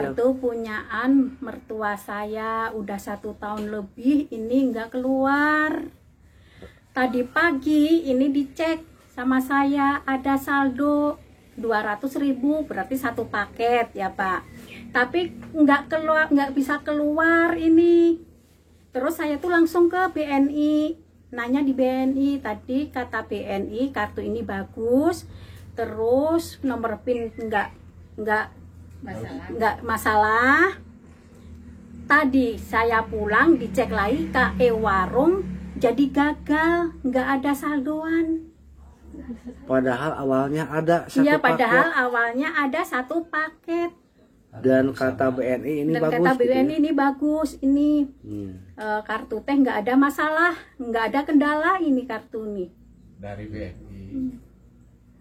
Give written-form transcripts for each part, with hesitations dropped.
kartu punyaan mertua saya udah 1 tahun lebih ini nggak keluar. Tadi pagi ini dicek sama saya ada saldo 200.000, berarti 1 paket ya Pak. Tapi nggak bisa keluar ini. Terus saya tuh langsung ke BNI, nanya di BNI. Tadi kata BNI kartu ini bagus, terus nomor PIN nggak masalah. Tadi saya pulang dicek lagi ke e-warung, jadi gagal, nggak ada saldoan. Padahal awalnya ada 1 paket. Iya, padahal awalnya ada 1 paket. Dan kata BNI ini bagus. Kata BNI gitu ya? ini bagus, ini kartu teh nggak ada masalah, nggak ada kendala ini kartu nih. Dari BNI.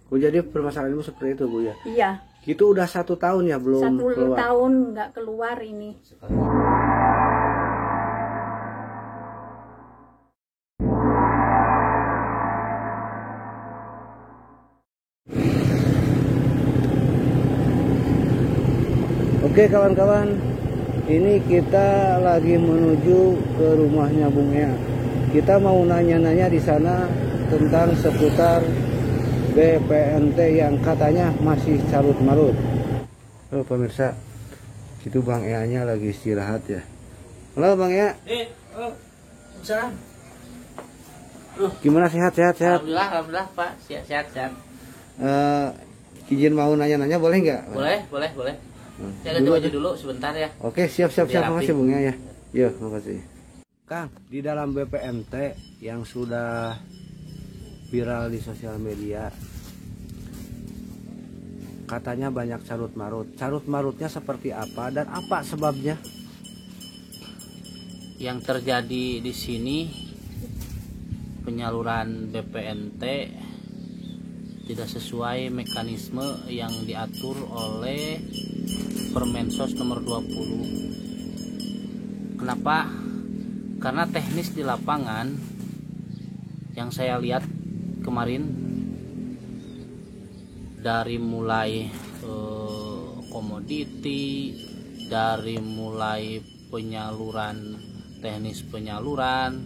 Oh, jadi permasalahan itu seperti itu Bu ya? Iya. Itu udah 1 tahun ya belum 1 keluar? tahun nggak keluar ini. Oke kawan-kawan, ini kita lagi menuju ke rumahnya Bung Ea. Kita mau nanya-nanya di sana tentang seputar BPNT yang katanya masih carut-marut. Halo pemirsa, itu Bang Ea-nya lagi istirahat ya. Halo Bang Ea. Salam. Gimana, sehat? Alhamdulillah Pak, sehat. Izin mau nanya-nanya boleh nggak? Boleh. Saya ganti baju dulu sebentar ya. Oke, siap. Biar Makasih rapi. Bung ya. Yuk, makasih. Kang, di dalam BPNT yang sudah viral di sosial media, katanya banyak carut-marut. Carut-marutnya seperti apa dan apa sebabnya? Yang terjadi di sini penyaluran BPNT tidak sesuai mekanisme yang diatur oleh Permensos nomor 20. Kenapa? Karena teknis di lapangan yang saya lihat kemarin, dari mulai komoditi, dari mulai penyaluran, teknis penyaluran,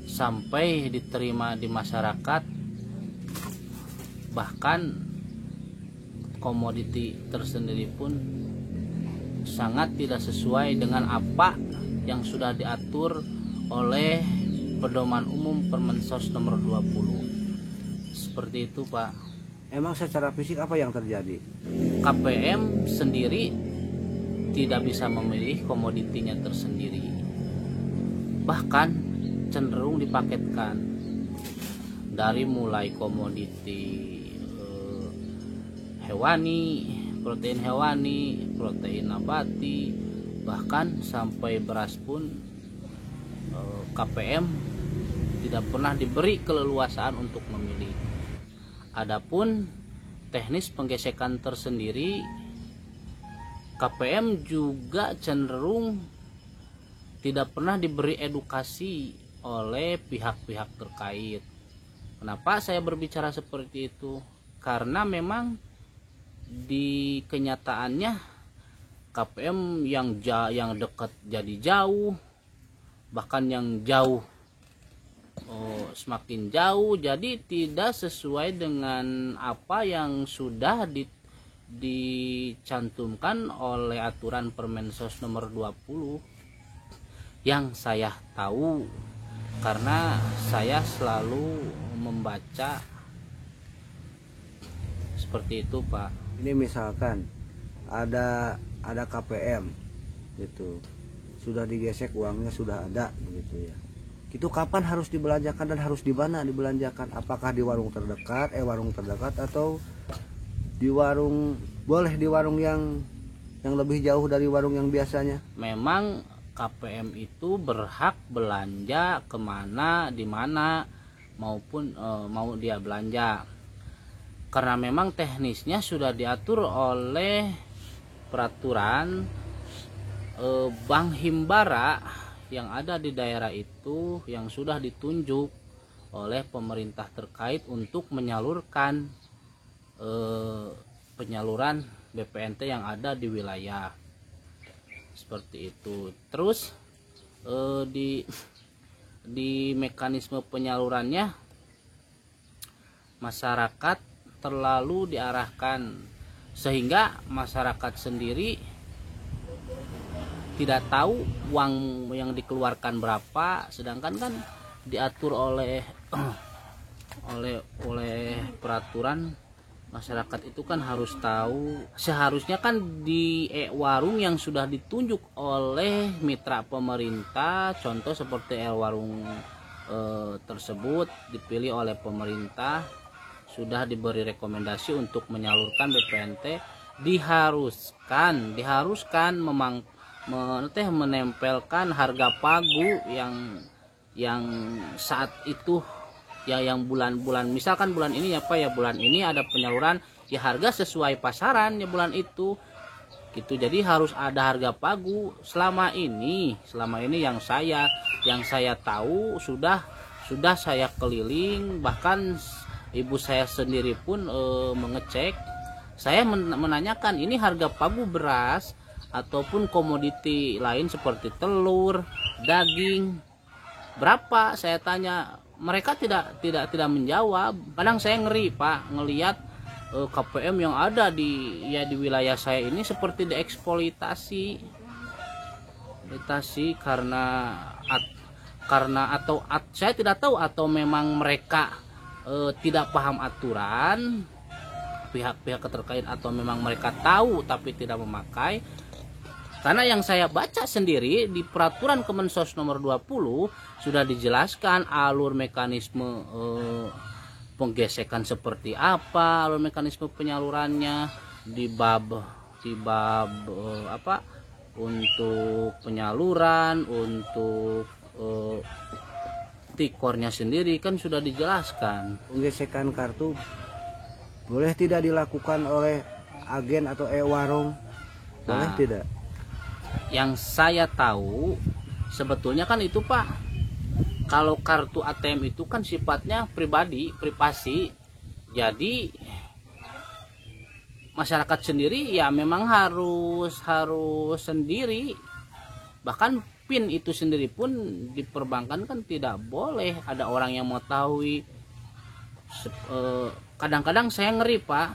sampai diterima di masyarakat, bahkan komoditi tersendiri pun sangat tidak sesuai dengan apa yang sudah diatur oleh Pedoman Umum Permensos nomor 20. Seperti itu Pak. Emang secara fisik apa yang terjadi? KPM sendiri tidak bisa memilih komoditinya tersendiri, bahkan cenderung dipaketkan dari mulai komoditi hewani, protein hewani, protein nabati, bahkan sampai beras pun KPM tidak pernah diberi keleluasaan untuk memilih. Adapun teknis penggesekan tersendiri, KPM juga cenderung tidak pernah diberi edukasi oleh pihak-pihak terkait. Kenapa saya berbicara seperti itu? Karena memang di kenyataannya KPM yang dekat jadi jauh, bahkan yang jauh semakin jauh, jadi tidak sesuai dengan apa yang sudah dicantumkan oleh aturan Permensos nomor 20 yang saya tahu, karena saya selalu membaca seperti itu Pak. Ini misalkan ada KPM gitu, sudah digesek, uangnya sudah ada begitu ya. Itu kapan harus dibelanjakan dan harus di mana dibelanjakan? Apakah di warung terdekat, atau di warung, boleh di warung yang lebih jauh dari warung yang biasanya? Memang KPM itu berhak belanja kemana, di mana maupun mau dia belanja, karena memang teknisnya sudah diatur oleh peraturan Bank Himbara yang ada di daerah itu, yang sudah ditunjuk oleh pemerintah terkait untuk menyalurkan penyaluran BPNT yang ada di wilayah. seperti itu. Terus di mekanisme penyalurannya masyarakat terlalu diarahkan sehingga masyarakat sendiri tidak tahu uang yang dikeluarkan berapa, sedangkan kan diatur oleh peraturan. Masyarakat itu kan harus tahu, seharusnya kan di warung yang sudah ditunjuk oleh mitra pemerintah, contoh seperti warung tersebut dipilih oleh pemerintah, sudah diberi rekomendasi untuk menyalurkan BPNT, diharuskan menempelkan harga pagu yang saat itu ya, yang bulan-bulan, misalkan bulan ini bulan ini ada penyaluran ya, harga sesuai pasaran ya bulan itu gitu. Jadi harus ada harga pagu. Selama ini yang saya tahu, sudah saya keliling, bahkan ibu saya sendiri pun mengecek. Saya menanyakan, ini harga pagu beras ataupun komoditi lain seperti telur, daging berapa, saya tanya. Mereka tidak menjawab. Kadang saya ngeri, Pak, ngelihat KPM yang ada di wilayah saya ini seperti dieksploitasi karena saya tidak tahu, atau memang mereka tidak paham aturan, pihak-pihak terkait, atau memang mereka tahu tapi tidak memakai. Karena yang saya baca sendiri di peraturan Kemensos nomor 20 sudah dijelaskan alur mekanisme penggesekan seperti apa, alur mekanisme penyalurannya di bab untuk penyaluran, untuk tikornya sendiri kan sudah dijelaskan. Penggesekan kartu boleh tidak dilakukan oleh agen atau warung? Boleh tidak? Yang saya tahu sebetulnya kan itu, Pak, kalau kartu ATM itu kan sifatnya privasi, jadi masyarakat sendiri ya memang harus sendiri. Bahkan PIN itu sendiri pun di perbankan kan tidak boleh ada orang yang mengetahui. Kadang-kadang saya ngeri, Pak,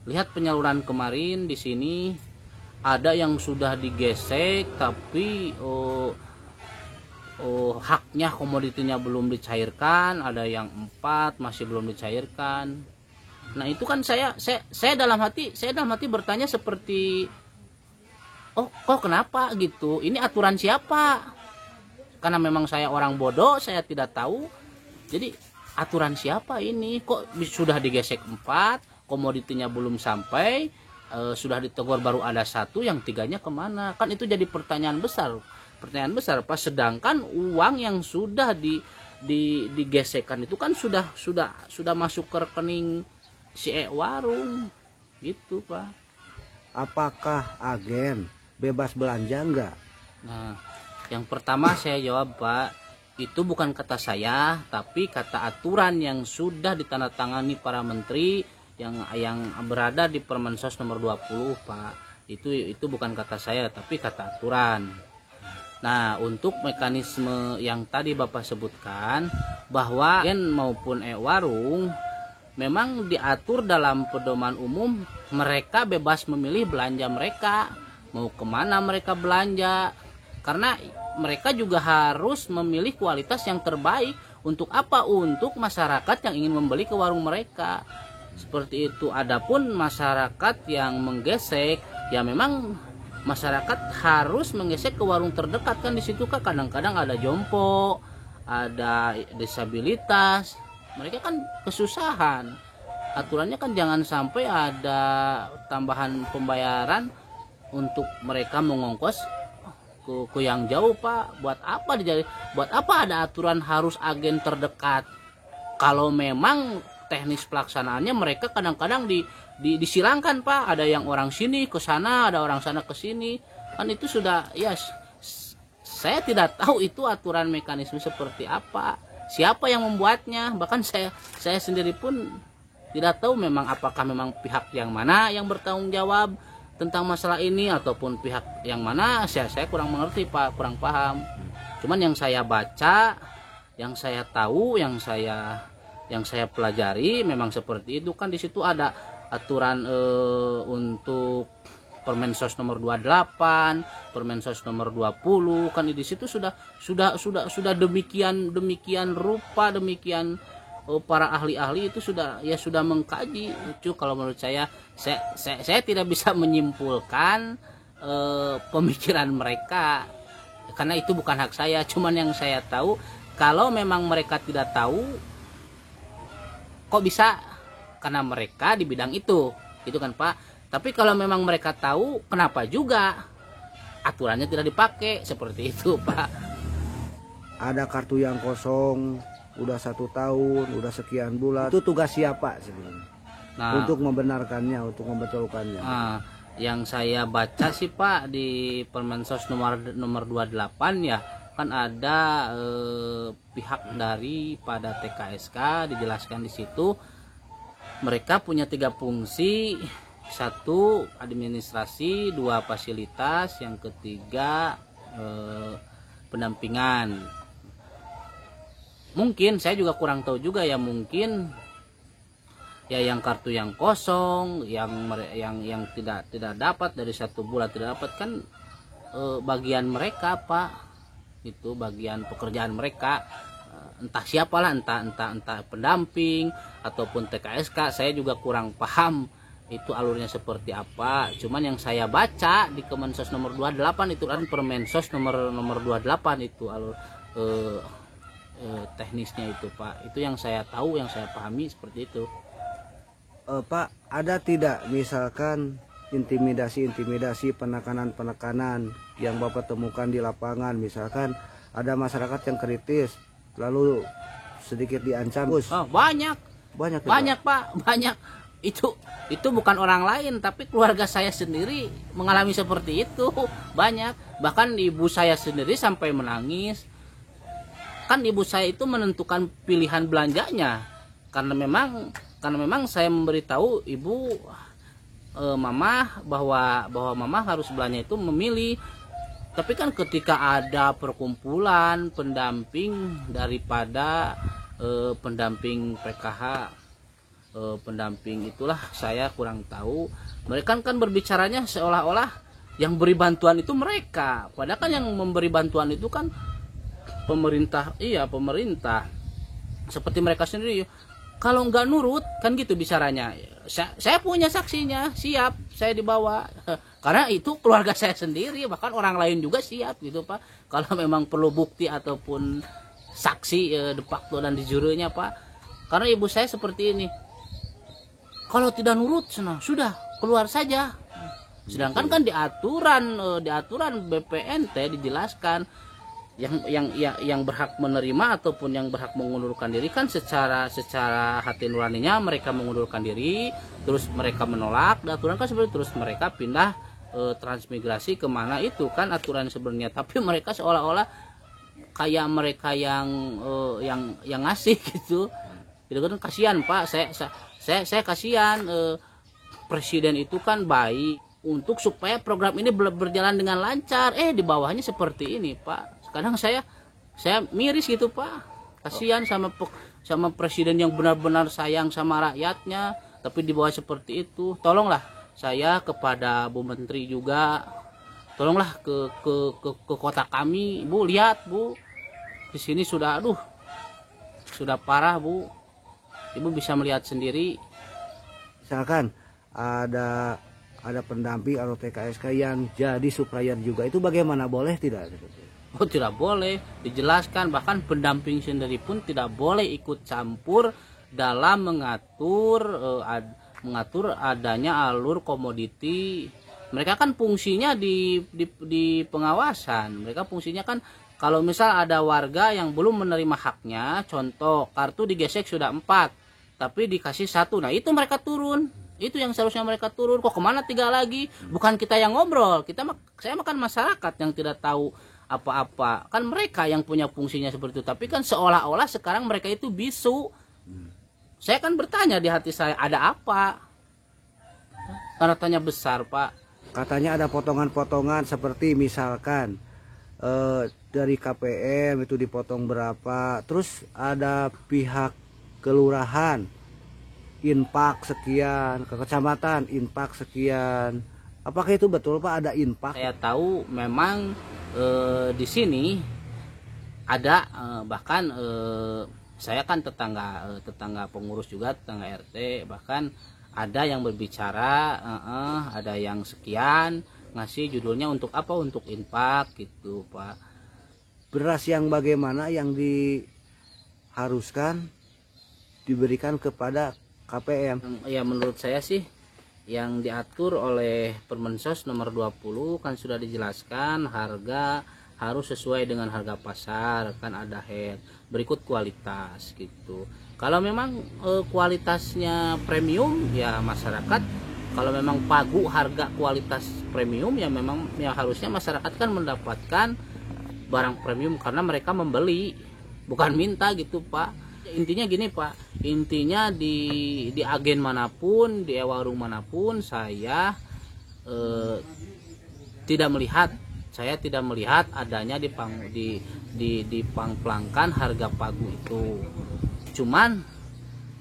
lihat penyaluran kemarin di sini. Ada yang sudah digesek tapi haknya, komoditinya belum dicairkan, ada yang 4 masih belum dicairkan. Nah itu kan saya dalam hati bertanya seperti, oh kok kenapa gitu, ini aturan siapa? Karena memang saya orang bodoh, saya tidak tahu, jadi aturan siapa ini, kok sudah digesek 4, komoditinya belum sampai, sudah ditegur baru ada 1, yang 3-nya kemana? Kan itu jadi pertanyaan besar Pak. Sedangkan uang yang sudah digesekkan itu kan sudah masuk ke rekening si warung gitu, Pak. Apakah agen bebas belanja enggak? Nah, yang pertama saya jawab, Pak, itu bukan kata saya, tapi kata aturan yang sudah ditandatangani para menteri yang berada di Permensos nomor 20, Pak. Itu bukan kata saya, tapi kata aturan. Nah, untuk mekanisme yang tadi Bapak sebutkan, bahwa agen maupun warung memang diatur dalam pedoman umum, mereka bebas memilih belanja mereka, mau kemana mereka belanja, karena mereka juga harus memilih kualitas yang terbaik. Untuk apa? Untuk masyarakat yang ingin membeli ke warung mereka. Seperti itu. Adapun masyarakat yang menggesek, ya memang masyarakat harus menggesek ke warung terdekat, kan di situ kan kadang-kadang ada jompo, ada disabilitas, mereka kan kesusahan. Aturannya kan jangan sampai ada tambahan pembayaran untuk mereka mengongkos ke yang jauh, Pak. Buat apa ada aturan harus agen terdekat? Kalau memang teknis pelaksanaannya mereka kadang-kadang disilangkan, Pak. Ada yang orang sini ke sana, ada orang sana ke sini. Kan itu sudah, ya saya tidak tahu itu aturan mekanisme seperti apa. Siapa yang membuatnya? Bahkan saya sendiri pun tidak tahu memang apakah memang pihak yang mana yang bertanggung jawab tentang masalah ini ataupun pihak yang mana saya kurang mengerti Pak, kurang paham. Cuman yang saya baca, yang saya tahu, yang saya pelajari memang seperti itu. Kan di situ ada aturan untuk Permensos nomor 28, Permensos nomor 20, kan di situ sudah demikian rupa, demikian para ahli-ahli itu sudah mengkaji itu. Kalau menurut saya tidak bisa menyimpulkan pemikiran mereka karena itu bukan hak saya. Cuman yang saya tahu, kalau memang mereka tidak tahu, kok bisa? Karena mereka di bidang itu kan Pak. Tapi kalau memang mereka tahu, kenapa juga aturannya tidak dipakai seperti itu Pak? Ada kartu yang kosong udah 1 tahun, udah sekian bulan, itu tugas siapa sebenarnya? Untuk membenarkannya, untuk membetulkannya. Yang saya baca sih Pak di Permensos nomor 28 ya, kan ada pihak daripada TKSK dijelaskan di situ. Mereka punya 3 fungsi, 1 administrasi, 2 fasilitas, yang ketiga pendampingan. Mungkin saya juga kurang tahu juga ya, mungkin ya yang kartu yang kosong, yang tidak dapat dari 1 bulan tidak dapat, kan bagian mereka Pak, itu bagian pekerjaan mereka. Entah siapalah, entah pendamping ataupun TKSK, saya juga kurang paham itu alurnya seperti apa. Cuman yang saya baca di Kemensos nomor 28 itu kan Permensos nomor 28 itu alur teknisnya itu Pak. Itu yang saya tahu, yang saya pahami seperti itu. Pak, ada tidak misalkan intimidasi, penekanan yang Bapak temukan di lapangan? Misalkan ada masyarakat yang kritis lalu sedikit diancam. Banyak Pak, banyak. Itu bukan orang lain, tapi keluarga saya sendiri mengalami seperti itu. Banyak, bahkan ibu saya sendiri sampai menangis. Kan ibu saya itu menentukan pilihan belanjanya, karena memang saya memberitahu ibu, mama, bahwa mama harus belanja itu memilih. Tapi kan ketika ada perkumpulan pendamping daripada pendamping PKH, pendamping itulah, saya kurang tahu. Mereka kan berbicaranya seolah-olah yang beri bantuan itu mereka, padahal kan yang memberi bantuan itu kan pemerintah. Iya, pemerintah. Seperti mereka sendiri, kalau nggak nurut kan gitu bicaranya. Saya punya saksinya, siap saya dibawa, karena itu keluarga saya sendiri, bahkan orang lain juga siap gitu Pak. Kalau memang perlu bukti ataupun saksi de facto dan de jure-nya Pak. Karena ibu saya seperti ini, kalau tidak nurut sudah keluar saja. Sedangkan kan di aturan BPNT dijelaskan yang berhak menerima ataupun yang berhak mengundurkan diri kan secara hati nuraninya mereka mengundurkan diri, terus mereka menolak. Aturan kan seperti terus mereka pindah transmigrasi kemana, itu kan aturan sebenarnya. Tapi mereka seolah-olah kayak mereka yang ngasih gitu. Itu kan kasihan Pak. Saya kasihan. Presiden itu kan baik untuk supaya program ini berjalan dengan lancar. Di bawahnya seperti ini Pak. Kadang saya miris gitu Pak. Kasihan sama presiden yang benar-benar sayang sama rakyatnya, tapi di bawah seperti itu. Tolonglah saya kepada Bu Menteri juga, tolonglah ke kota kami, Bu, lihat Bu, di sini sudah parah Bu. Ibu bisa melihat sendiri. Misalkan ada pendamping atau TKSK yang jadi supplier juga, itu bagaimana, boleh tidak? Tidak boleh, dijelaskan. Bahkan pendamping sendiri pun tidak boleh ikut campur dalam mengatur adanya alur komoditi. Mereka kan fungsinya di pengawasan. Mereka fungsinya kan kalau misal ada warga yang belum menerima haknya, contoh kartu digesek sudah 4 tapi dikasih 1, nah itu mereka turun. Itu yang seharusnya mereka turun. Kok kemana 3 lagi? Bukan kita yang ngobrol, saya makan masyarakat yang tidak tahu apa-apa. Kan mereka yang punya fungsinya seperti itu. Tapi kan seolah-olah sekarang mereka itu bisu. Saya kan bertanya di hati saya, ada apa? Karena tanya besar Pak. katanya ada potongan-potongan seperti misalkan dari KPM itu dipotong berapa, terus ada pihak kelurahan infak sekian, ke kecamatan infak sekian. Apakah itu betul Pak, ada infak? Saya tahu memang di sini ada bahkan saya kan tetangga pengurus juga, tetangga RT, bahkan ada yang berbicara ada yang sekian ngasih judulnya untuk apa, untuk infak gitu Pak. Beras yang bagaimana yang diharuskan diberikan kepada KPM? Ya menurut saya sih yang diatur oleh Permensos nomor 20 kan sudah dijelaskan harga harus sesuai dengan harga pasar, kan ada head, berikut kualitas gitu. Kalau memang kualitasnya premium ya masyarakat, kalau memang pagu harga kualitas premium ya memang ya harusnya masyarakat kan mendapatkan barang premium karena mereka membeli, bukan minta gitu Pak. Intinya gini Pak, intinya di agen manapun, di warung manapun saya tidak melihat adanya dipangplangkan harga pagu itu. Cuman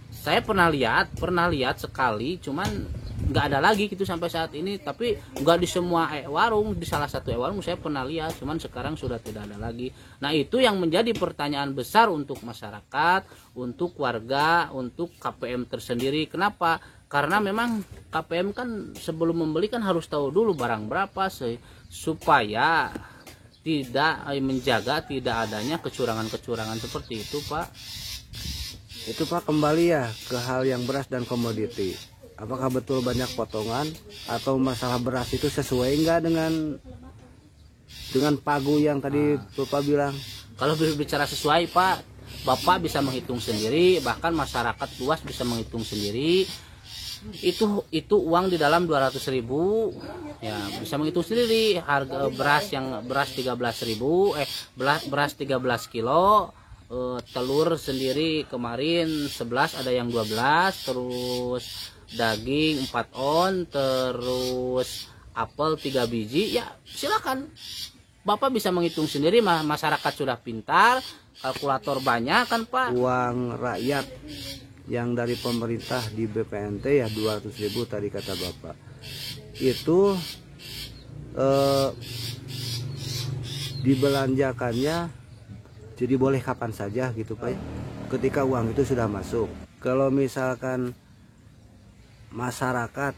saya pernah lihat sekali, cuman nggak ada lagi gitu sampai saat ini. Tapi nggak di semua warung, di salah satu warung saya pernah lihat, cuman sekarang sudah tidak ada lagi. Nah itu yang menjadi pertanyaan besar untuk masyarakat, untuk warga, untuk KPM tersendiri. Kenapa? Karena memang KPM kan sebelum membeli kan harus tahu dulu barang berapa supaya tidak menjaga tidak adanya kecurangan-kecurangan seperti itu Pak. Itu Pak, kembali ya ke hal yang beras dan komoditi. Apakah betul banyak potongan atau masalah beras itu sesuai enggak dengan pagu yang tadi Bapak bilang? Kalau berbicara sesuai Pak, Bapak bisa menghitung sendiri, bahkan masyarakat luas bisa menghitung sendiri. Itu uang di dalam 200.000 ya, bisa menghitung sendiri harga beras 13.000, beras 13 kilo, telur sendiri kemarin 11, ada yang 12, terus daging 4 on, terus apel 3 biji. Ya silakan Bapak bisa menghitung sendiri, masyarakat sudah pintar, kalkulator banyak kan Pak. Uang rakyat yang dari pemerintah di BPNT ya 200.000 tadi kata Bapak, itu dibelanjakannya jadi boleh kapan saja gitu Pak, ketika uang itu sudah masuk. Kalau misalkan masyarakat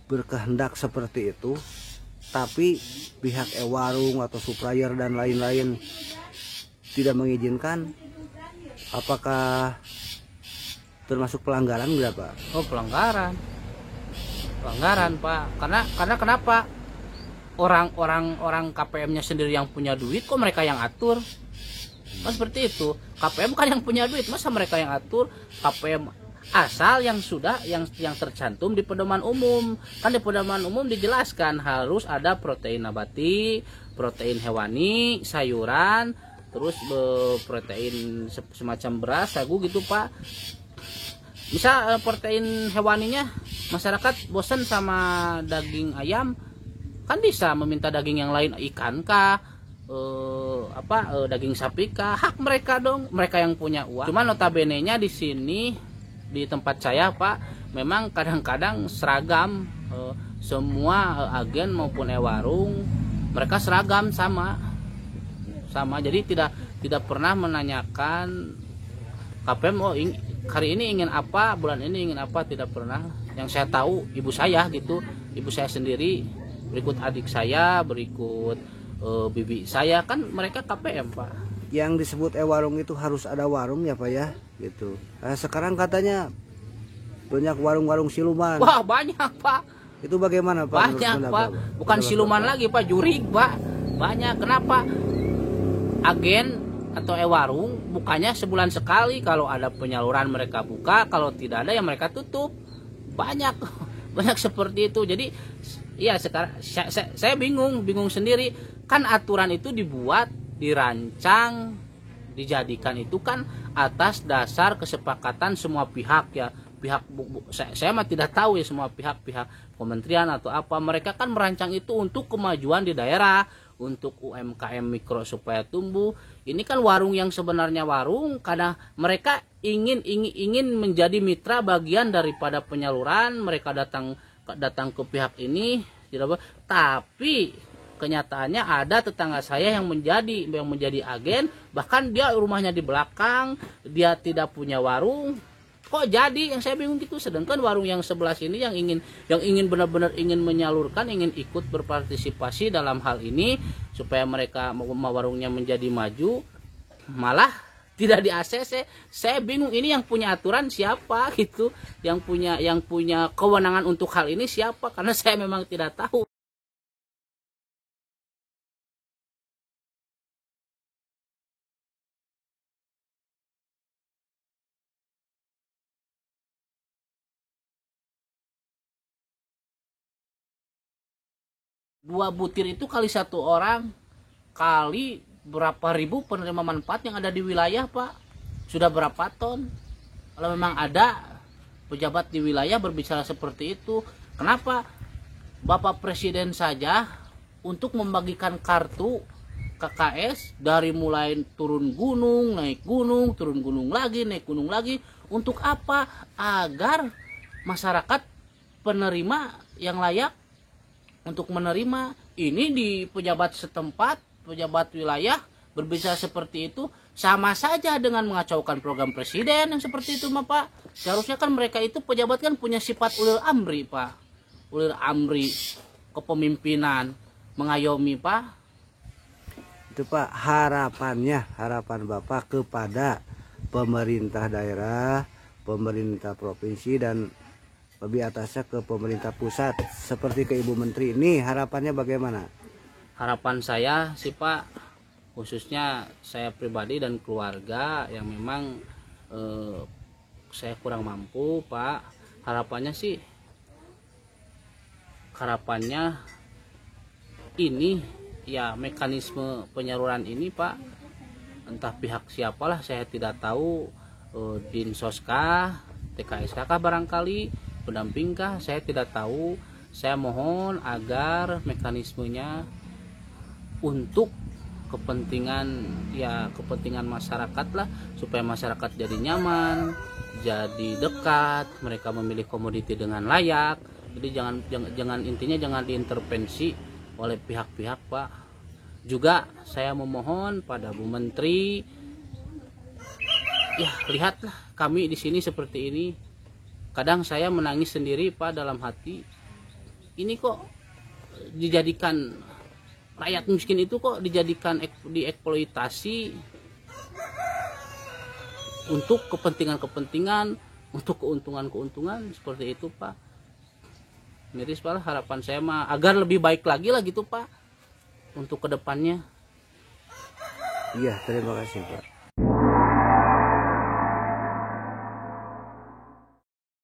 berkehendak seperti itu tapi pihak warung atau supplier dan lain-lain tidak mengizinkan, apakah termasuk pelanggaran berapa? Oh pelanggaran Pak, karena kenapa orang KPM-nya sendiri yang punya duit kok mereka yang atur? Kan seperti itu, KPM kan yang punya duit, masa mereka yang atur? KPM asal yang tercantum di pedoman umum, kan di pedoman umum dijelaskan harus ada protein nabati, protein hewani, sayuran, terus protein semacam beras, sagu gitu Pak. Bisa protein hewaninya masyarakat bosan sama daging ayam, kan bisa meminta daging yang lain, ikan kah, daging sapi kah, hak mereka dong, mereka yang punya uang. Cuma notabene-nya di sini di tempat saya Pak, memang kadang-kadang seragam, semua agen maupun warung mereka seragam sama, jadi tidak pernah menanyakan KPM hari ini ingin apa, bulan ini ingin apa, tidak pernah. Yang saya tahu ibu saya gitu, ibu saya sendiri, berikut adik saya, berikut bibi saya, kan mereka KPM Pak. Yang disebut warung itu harus ada warung ya Pak ya gitu. Sekarang katanya banyak warung-warung siluman. Wah banyak Pak. Itu bagaimana Pak? Banyak Pak, bukan siluman lagi Pak, jurig Pak. Banyak. Kenapa? Agen atau warung bukanya sebulan sekali, kalau ada penyaluran mereka buka, kalau tidak ada ya mereka tutup. Banyak seperti itu. Jadi ya sekarang saya bingung sendiri, kan aturan itu dibuat, dirancang, dijadikan itu kan atas dasar kesepakatan semua pihak ya, pihak saya mah tidak tahu ya semua pihak kementerian atau apa, mereka kan merancang itu untuk kemajuan di daerah, untuk UMKM mikro supaya tumbuh. Ini kan warung yang sebenarnya warung karena mereka ingin menjadi mitra bagian daripada penyaluran, mereka datang ke pihak ini tidak, tapi kenyataannya ada tetangga saya yang menjadi agen, bahkan dia rumahnya di belakang, dia tidak punya warung. Kok jadi, yang saya bingung gitu, sedangkan warung yang sebelah sini yang ingin benar-benar ingin menyalurkan, ingin ikut berpartisipasi dalam hal ini supaya mereka warungnya menjadi maju, malah tidak di ACC. Saya bingung, ini yang punya aturan siapa gitu, yang punya kewenangan untuk hal ini siapa, karena saya memang tidak tahu. Dua butir itu kali satu orang, kali berapa ribu penerima manfaat yang ada di wilayah, Pak. Sudah berapa ton? Kalau memang ada pejabat di wilayah berbicara seperti itu, kenapa Bapak Presiden saja untuk membagikan kartu KKS dari mulai turun gunung, naik gunung, turun gunung lagi, naik gunung lagi, untuk apa? Agar masyarakat penerima yang layak untuk menerima. Ini di pejabat setempat, pejabat wilayah berbicara seperti itu, sama saja dengan mengacaukan program presiden yang seperti itu mah, Pak. Seharusnya kan mereka itu pejabat kan punya sifat ulil amri, Pak. Ulil amri, kepemimpinan, mengayomi, Pak. Itu Pak, harapan Bapak kepada pemerintah daerah, pemerintah provinsi, dan lebih atasnya ke pemerintah pusat seperti ke Ibu Menteri, ini harapannya bagaimana? Harapan saya sih, Pak, khususnya saya pribadi dan keluarga yang memang saya kurang mampu, Pak. Harapannya ini ya, mekanisme penyaluran ini, Pak, entah pihak siapalah, saya tidak tahu, Dinsoskah, TKSK barangkali, pendampingkah, saya tidak tahu. Saya mohon agar mekanismenya untuk kepentingan masyarakat lah, supaya masyarakat jadi nyaman, jadi dekat, mereka memilih komoditi dengan layak. Jadi jangan diintervensi oleh pihak-pihak, Pak. Juga saya memohon pada Bu Menteri, ya lihatlah kami di sini seperti ini. Kadang saya menangis sendiri, Pak, dalam hati. Ini kok dijadikan rakyat miskin itu kok dijadikan dieksploitasi untuk kepentingan, untuk keuntungan seperti itu, Pak. Miris, Pak. Harapan saya mah agar lebih baik lagi lah gitu, Pak, untuk kedepannya. Iya, terima kasih, Pak.